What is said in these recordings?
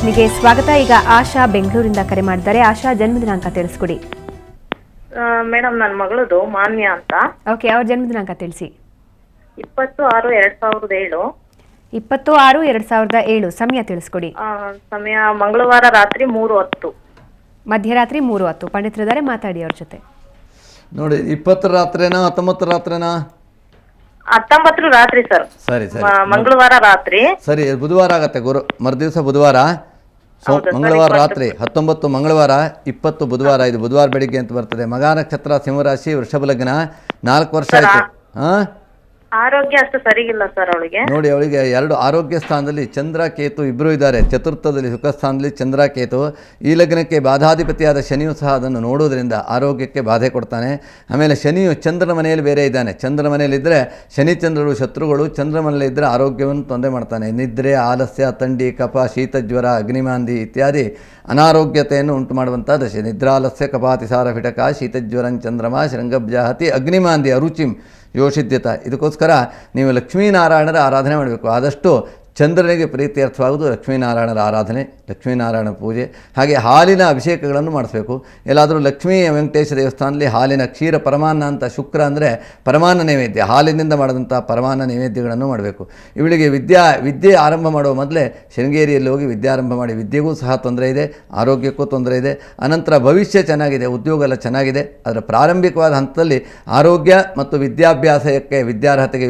ಪ್ರಶ್ನೆಗೆ ಸ್ವಾಗತ. ಈಗ ಆಶಾ ಬೆಂಗಳೂರಿಂದ ಕರೆ ಮಾಡಿದ್ದಾರೆ. ಆಶಾ, ಜನ್ಮ ದಿನಾಂಕ ತಿಳಿಸ್ಕೊಡಿ. ಮೇಡಮ್, ನನ್ನ ಮಗಳದು ಮಾನ್ಯ ಅಂತ. ಓಕೆ, ಅವ್ರ ಜನ್ಮ ದಿನಾಂಕ ತಿಳಿಸಿ. 20/6/2007. 20/6/2007. ಸಮಯ ತಿಳಿಸ್ಕೊಡಿ. ಸಮಯ ಮಂಗಳವಾರ ರಾತ್ರಿ 3:10. ಮಧ್ಯರಾತ್ರಿ 3:10. ಪಂಡಿತರಿದ್ದಾರೆ, ಮಾತಾಡಿ ಅವ್ರ ಜೊತೆ. ನೋಡಿ, 20 ರಾತ್ರಿನಾ 19 ರಾತ್ರಿನಾ? 19 ರಾತ್ರಿ ಸರ್. ಸರಿ ಸರಿ, ಮಂಗಳವಾರ ರಾತ್ರಿ. ಸರಿ, ಬುಧವಾರ ಆಗತ್ತೆ. ಮರುದಿವಸ ಬುಧವಾರ, ಮಂಗಳವಾರ ರಾತ್ರಿ. 19 ಮಂಗಳವಾರ, 20 ಬುಧವಾರ. ಇದು ಬುಧವಾರ ಬೆಳಿಗ್ಗೆ ಅಂತ ಬರ್ತದೆ. ಮಗ ನಕ್ಷತ್ರ, ಸಿಂಹರಾಶಿ, ವೃಷಭ ಲಗ್ನ. 4 ವರ್ಷ ಆಯ್ತು. ಆರೋಗ್ಯ ಅಷ್ಟು ಸರಿಗಿಲ್ಲ ಸರ್ ಅವಳಿಗೆ. ನೋಡಿ, ಅವಳಿಗೆ 2 ಆರೋಗ್ಯ ಸ್ಥಾನದಲ್ಲಿ ಚಂದ್ರ ಕೇತು ಇಬ್ಬರು ಇದ್ದಾರೆ. ಚತುರ್ಥದಲ್ಲಿ ಸುಖ ಸ್ಥಾನದಲ್ಲಿ ಚಂದ್ರ ಕೇತು. ಈ ಲಗ್ನಕ್ಕೆ ಬಾಧಾಧಿಪತಿಯಾದ ಶನಿಯು ಸಹ ಅದನ್ನು ನೋಡೋದ್ರಿಂದ ಆರೋಗ್ಯಕ್ಕೆ ಬಾಧೆ ಕೊಡ್ತಾನೆ. ಆಮೇಲೆ ಶನಿಯು ಚಂದ್ರನ ಮನೆಯಲ್ಲಿ ಬೇರೆ ಇದ್ದಾನೆ. ಚಂದ್ರನ ಮನೆಯಲ್ಲಿದ್ದರೆ ಶನಿ ಚಂದ್ರರು ಶತ್ರುಗಳು. ಚಂದ್ರ ಮನೆಯಲ್ಲಿ ಇದ್ದರೆ ಆರೋಗ್ಯವನ್ನು ತೊಂದರೆ ಮಾಡ್ತಾನೆ. ನಿದ್ರೆ, ಆಲಸ್ಯ, ಥಂಡಿ, ಕಫ, ಶೀತ, ಜ್ವರ, ಅಗ್ನಿಮಾಂದಿ ಇತ್ಯಾದಿ ಅನಾರೋಗ್ಯತೆಯನ್ನು ಉಂಟು ಮಾಡುವಂಥ ದಶೆ. ನಿದ್ರಾಲಸ್ಯ, ಕಪಾತಿಸಾರ, ಫಿಟಕ, ಶೀತಜ್ವರಂ ಚಂದ್ರಮ, ಶೃಂಗಬ್ಜಾಹತಿ, ಅಗ್ನಿಮಾಂದಿ, ಅರುಚಿಂ ಯೋಷಿದ್ಯತ. ಇದಕ್ಕೋಸ್ಕರ ನೀವು ಲಕ್ಷ್ಮೀನಾರಾಯಣರ ಆರಾಧನೆ ಮಾಡಬೇಕು. ಆದಷ್ಟು ಚಂದ್ರನಿಗೆ ಪ್ರೀತ್ಯರ್ಥವಾಗುವುದು ಲಕ್ಷ್ಮೀನಾರಾಯಣರ ಆರಾಧನೆ, ಲಕ್ಷ್ಮೀನಾರಾಯಣ ಪೂಜೆ. ಹಾಗೆ ಹಾಲಿನ ಅಭಿಷೇಕಗಳನ್ನು ಮಾಡಿಸ್ಬೇಕು. ಎಲ್ಲಾದರೂ ಲಕ್ಷ್ಮೀ ವೆಂಕಟೇಶ ದೇವಸ್ಥಾನದಲ್ಲಿ ಹಾಲಿನ ಕ್ಷೀರ ಪರಮಾನ್ನ ಅಂತ, ಶುಕ್ರ ಅಂದರೆ ಪರಮಾನ್ನ ನೈವೇದ್ಯ, ಹಾಲಿನಿಂದ ಮಾಡಿದಂಥ ಪರಮಾನ್ನ ನೈವೇದ್ಯಗಳನ್ನು ಮಾಡಬೇಕು. ಇವಳಿಗೆ ವಿದ್ಯೆ ಆರಂಭ ಮಾಡುವ ಮೊದಲೇ ಶೃಂಗೇರಿಯಲ್ಲಿ ಹೋಗಿ ವಿದ್ಯಾರಂಭ ಮಾಡಿ. ವಿದ್ಯೆಗೂ ಸಹ ತೊಂದರೆ ಇದೆ, ಆರೋಗ್ಯಕ್ಕೂ ತೊಂದರೆ ಇದೆ. ಅನಂತರ ಭವಿಷ್ಯ ಚೆನ್ನಾಗಿದೆ, ಉದ್ಯೋಗ ಎಲ್ಲ ಚೆನ್ನಾಗಿದೆ. ಅದರ ಪ್ರಾರಂಭಿಕವಾದ ಹಂತದಲ್ಲಿ ಆರೋಗ್ಯ ಮತ್ತು ವಿದ್ಯಾಭ್ಯಾಸಕ್ಕೆ, ವಿದ್ಯಾರ್ಹತೆಗೆ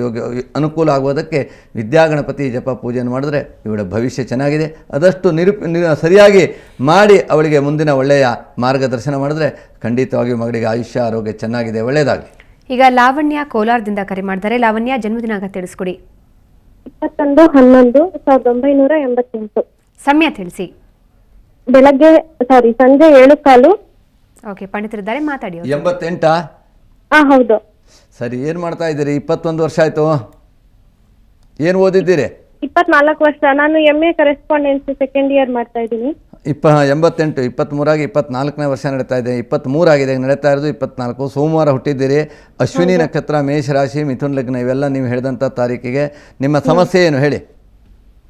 ಅನುಕೂಲ ಆಗುವುದಕ್ಕೆ ವಿದ್ಯಾಗಣಪತಿ ಜಪ ಪೂಜೆಯನ್ನು ಮಾಡಿದ್ರೆ ಇವಳ ಭವಿಷ್ಯ ಚೆನ್ನಾಗಿದೆ. ಅದಷ್ಟು ಸರಿಯಾಗಿ ಮಾಡಿ ಅವಳಿಗೆ ಮುಂದಿನ ಒಳ್ಳೆಯ ಮಾರ್ಗದರ್ಶನ ಮಾಡಿದ್ರೆ ಖಂಡಿತವಾಗಿಯೂ ಮಗಳಿಗೆ ಆಯುಷ್ಯ, ಆರೋಗ್ಯ ಚೆನ್ನಾಗಿದೆ. ಒಳ್ಳೆಯದಾಗಲಿ. ಈಗ ಲಾವಣ್ಯ ಕೋಲಾರದಿಂದ ಕರೆ ಮಾಡಿದ್ದಾರೆ. ಲಾವಣ್ಯ, ಜನ್ಮ ದಿನಾಂಕ ತಿಳಿಸ್ಕೊಡಿ. 21/11/1988. ಸಮಯ ತಿಳಿಸಿ. ಸಂಜೆ 7:15. ಓಕೆ, ಪಂಡಿತರಿದ್ದಾರೆ, ಮಾತಾಡಿ. 88? ಹೌದು. ಸರಿ, ಏನು ಮಾಡ್ತಾ ಇದ್ದೀರಿ? 21 ವರ್ಷ ಆಯಿತು. ಏನು ಓದಿದ್ದೀರಿ? 24 ವರ್ಷ. ನಾನು MA ಕರೆಸ್ಪಾಂಡೆನ್ಸಿ ಸೆಕೆಂಡ್ ಇಯರ್ ಮಾಡ್ತಾ ಇದ್ದೀನಿ. 88, 23 24ನೇ ವರ್ಷ ನಡೀತಾ ಇದೆ. 23 ಆಗಿದೆ, ನಡೀತಾ ಇರೋದು 24. ಸೋಮವಾರ ಹುಟ್ಟಿದ್ದೀರಿ. ಅಶ್ವಿನಿ ನಕ್ಷತ್ರ, ಮೇಷರಾಶಿ, ಮಿಥುನ್ ಲಗ್ನ. ಇವೆಲ್ಲ ನೀವು ಹೇಳಿದಂಥ ತಾರೀಕಿಗೆ. ನಿಮ್ಮ ಸಮಸ್ಯೆ ಏನು ಹೇಳಿ?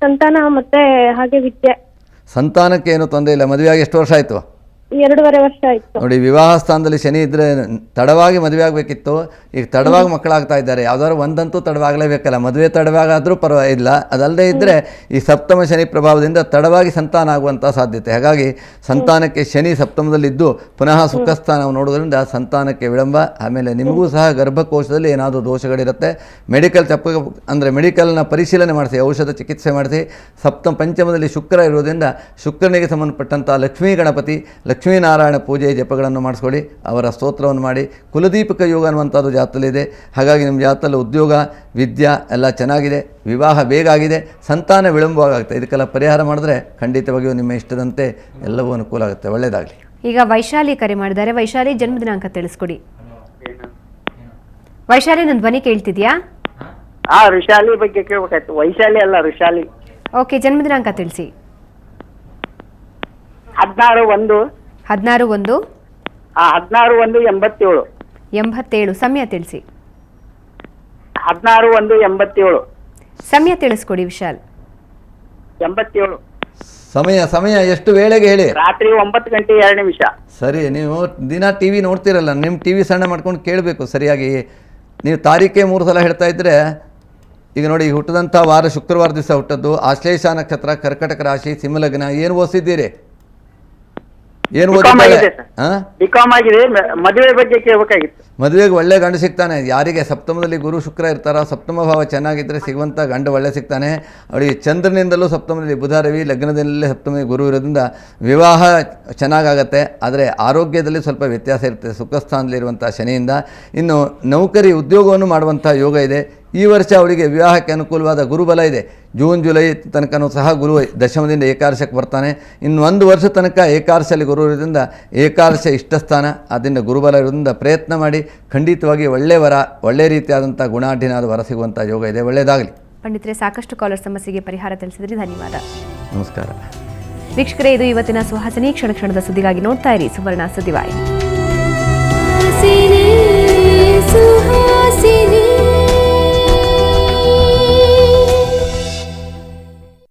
ಸಂತಾನ ಮತ್ತೆ ಹಾಗೆ ವಿದ್ಯೆ. ಸಂತಾನಕ್ಕೆ ಏನು ತೊಂದರೆ ಇಲ್ಲ. ಮದುವೆಯಾಗಿ ಎಷ್ಟು ವರ್ಷ ಆಯಿತು? 2.5 ವರ್ಷ ಆಯಿತು. ನೋಡಿ, ವಿವಾಹ ಸ್ಥಾನದಲ್ಲಿ ಶನಿ ಇದ್ದರೆ ತಡವಾಗಿ ಮದುವೆ ಆಗಬೇಕಿತ್ತು. ಈಗ ತಡವಾಗಿ ಮಕ್ಕಳಾಗ್ತಾ ಇದ್ದಾರೆ. ಯಾವ್ದಾದ್ರು ಒಂದಂತೂ ತಡವಾಗಲೇಬೇಕಲ್ಲ. ಮದುವೆ ತಡವಾಗಾದರೂ ಪರವಾಗಿಲ್ಲ. ಅದಲ್ಲದೆ ಇದ್ದರೆ ಈ ಸಪ್ತಮ ಶನಿ ಪ್ರಭಾವದಿಂದ ತಡವಾಗಿ ಸಂತಾನ ಆಗುವಂಥ ಸಾಧ್ಯತೆ. ಹಾಗಾಗಿ ಸಂತಾನಕ್ಕೆ ಶನಿ ಸಪ್ತಮದಲ್ಲಿದ್ದು ಪುನಃ ಸುಖಸ್ಥಾನ ನೋಡೋದ್ರಿಂದ ಸಂತಾನಕ್ಕೆ ವಿಳಂಬ. ಆಮೇಲೆ ನಿಮಗೂ ಸಹ ಗರ್ಭಕೋಶದಲ್ಲಿ ಏನಾದರೂ ದೋಷಗಳಿರುತ್ತೆ. ಮೆಡಿಕಲ್ನ ಪರಿಶೀಲನೆ ಮಾಡಿಸಿ, ಔಷಧ ಚಿಕಿತ್ಸೆ ಮಾಡಿಸಿ. ಪಂಚಮದಲ್ಲಿ ಶುಕ್ರ ಇರೋದ್ರಿಂದ ಶುಕ್ರನಿಗೆ ಸಂಬಂಧಪಟ್ಟಂಥ ಲಕ್ಷ್ಮೀ ಗಣಪತಿ, ಲಕ್ಷ್ಮೀನಾರಾಯಣ ಪೂಜೆ ಜಪಗಳನ್ನು ಮಾಡಿಸ್ಕೊಳ್ಳಿ. ಅವರ ಸ್ತೋತ್ರವನ್ನು ಮಾಡಿ. ಕುಲದೀಪಕ ಯೋಗ ಅನ್ನುವಂಥದ್ದು ಜಾತದಲ್ಲಿದೆ. ಹಾಗಾಗಿ ನಿಮ್ಮ ಜಾತದಲ್ಲಿ ಉದ್ಯೋಗ, ವಿದ್ಯಾ ಎಲ್ಲ ಚೆನ್ನಾಗಿದೆ. ವಿವಾಹ ಬೇಗ ಆಗಿದೆ. ಸಂತಾನ ವಿಳಂಬವಾಗುತ್ತೆ. ಇದಕ್ಕೆಲ್ಲ ಪರಿಹಾರ ಮಾಡಿದ್ರೆ ಖಂಡಿತವಾಗಿಯೂ ನಿಮ್ಮ ಇಷ್ಟದಂತೆ ಎಲ್ಲವೂ ಅನುಕೂಲ ಆಗುತ್ತೆ. ಒಳ್ಳೆಯದಾಗಲಿ. ಈಗ ವೈಶಾಲಿ ಕರೆ ಮಾಡಿದ್ದಾರೆ. ವೈಶಾಲಿ, ಜನ್ಮ ದಿನಾಂಕ ತಿಳಿಸ್ಕೊಡಿ. ವೈಶಾಲಿ, ನನ್ನ ಧ್ವನಿ ಕೇಳ್ತಿದ್ಯಾ? ಋಷಾಲಿ ಬಗ್ಗೆ ಕೇಳ್ಬೇಕಾಯ್ತು. ವೈಶಾಲಿ ಅಲ್ಲ, ಋಷಾಲಿ. ಓಕೆ, ಜನ್ಮ ದಿನಾಂಕ ತಿಳಿಸಿ. 16/1. 16/1. 16/1/87. 87. ಸಮಯ ತಿಳಿಸಿ. 16/1/87. ಸಮಯ ತಿಳಿಸ್ಕೊಡಿ ವಿಶಾಲ್. 87. ಸಮಯ ಎಷ್ಟು ವೇಳೆಗೆ ಹೇಳಿ? ರಾತ್ರಿ 9:02. ಸರಿ, ನೀವು ದಿನ TV ನೋಡ್ತಿರಲ್ಲ, ನಿಮ್ಮ TV ಸಣ್ಣ ಮಾಡ್ಕೊಂಡು ಕೇಳಬೇಕು ಸರಿಯಾಗಿ. ನೀವು ತಾರೀಖೇ 3 ಸಲ ಹೇಳ್ತಾ ಇದ್ದರೆ, ಈಗ ನೋಡಿ, ಹುಟ್ಟಿದಂಥ ವಾರ ಶುಕ್ರವಾರ ದಿವಸ ಹುಟ್ಟದ್ದು. ಆಶ್ಲೇಷ ನಕ್ಷತ್ರ, ಕರ್ಕಟಕ ರಾಶಿ, ಸಿಂಹಲಗ್ನ. ಏನು ಓದಿದ್ದೀರಿ? ಏನು ಓದಿದ್ದಾರೆ? ಮದುವೆ ಬಗ್ಗೆ ಕೇಳಬೇಕಾಗಿತ್ತು. ಮದುವೆಗೆ ಒಳ್ಳೆ ಗಂಡು ಸಿಗ್ತಾನೆ. ಯಾರಿಗೆ ಸಪ್ತಮದಲ್ಲಿ ಗುರು ಶುಕ್ರ ಇರ್ತಾರೋ, ಸಪ್ತಮ ಭಾವ ಚೆನ್ನಾಗಿದ್ದರೆ ಸಿಗುವಂಥ ಗಂಡು ಒಳ್ಳೆ ಸಿಗ್ತಾನೆ. ಅವಳಿಗೆ ಚಂದ್ರನಿಂದಲೂ ಸಪ್ತಮದಲ್ಲಿ ಬುಧ, ರವಿ, ಲಗ್ನದಲ್ಲೇ ಸಪ್ತಮದಲ್ಲಿ ಗುರು ಇರೋದ್ರಿಂದ ವಿವಾಹ ಚೆನ್ನಾಗಾಗತ್ತೆ. ಆದರೆ ಆರೋಗ್ಯದಲ್ಲಿ ಸ್ವಲ್ಪ ವ್ಯತ್ಯಾಸ ಇರುತ್ತೆ ಸುಖಸ್ಥಾನದಲ್ಲಿರುವಂಥ ಶನಿಯಿಂದ. ಇನ್ನು ನೌಕರಿ, ಉದ್ಯೋಗವನ್ನು ಮಾಡುವಂಥ ಯೋಗ ಇದೆ. ಈ ವರ್ಷ ಅವಳಿಗೆ ವಿವಾಹಕ್ಕೆ ಅನುಕೂಲವಾದ ಗುರುಬಲ ಇದೆ. ಜೂನ್ ಜುಲೈ ತನಕನೂ ಸಹ ಗುರು ದಶಮದಿಂದ ಏಕಾದಶಕ್ಕೆ ಬರ್ತಾನೆ. ಇನ್ನು 1 ವರ್ಷ ತನಕ ಏಕಾದಶಲ್ಲಿ ಗುರು ಇರೋದ್ರಿಂದ ಏಕಾದಶ ಇಷ್ಟಸ್ಥಾನ. ಅದರಿಂದ ಗುರುಬಲ ಇರೋದ್ರಿಂದ ಪ್ರಯತ್ನ ಮಾಡಿ. ಖಂಡಿತವಾಗಿ ಒಳ್ಳೆ ರೀತಿಯಾದಂಥ ಗುಣಾಢ್ಯನಾದ ವರ ಸಿಗುವಂಥ ಯೋಗ ಇದೆ. ಒಳ್ಳೆಯದಾಗಲಿ. ಪಂಡಿತರೆ, ಸಾಕಷ್ಟು ಕಾಲರ್ ಸಮಸ್ಯೆಗೆ ಪರಿಹಾರ ತಿಳಿಸಿದ್ರಿ, ಧನ್ಯವಾದ. ನಮಸ್ಕಾರ ವೀಕ್ಷಕರೇ. ಇದು ಇವತ್ತಿನ ಸುಹಾಸಿನಿ. ಕ್ಷಣ ಕ್ಷಣದ ಸುದ್ದಿಗಾಗಿ ನೋಡ್ತಾ ಇರಿ ಸುವರ್ಣ ಸುದ್ದಿವಾಹಿನಿ.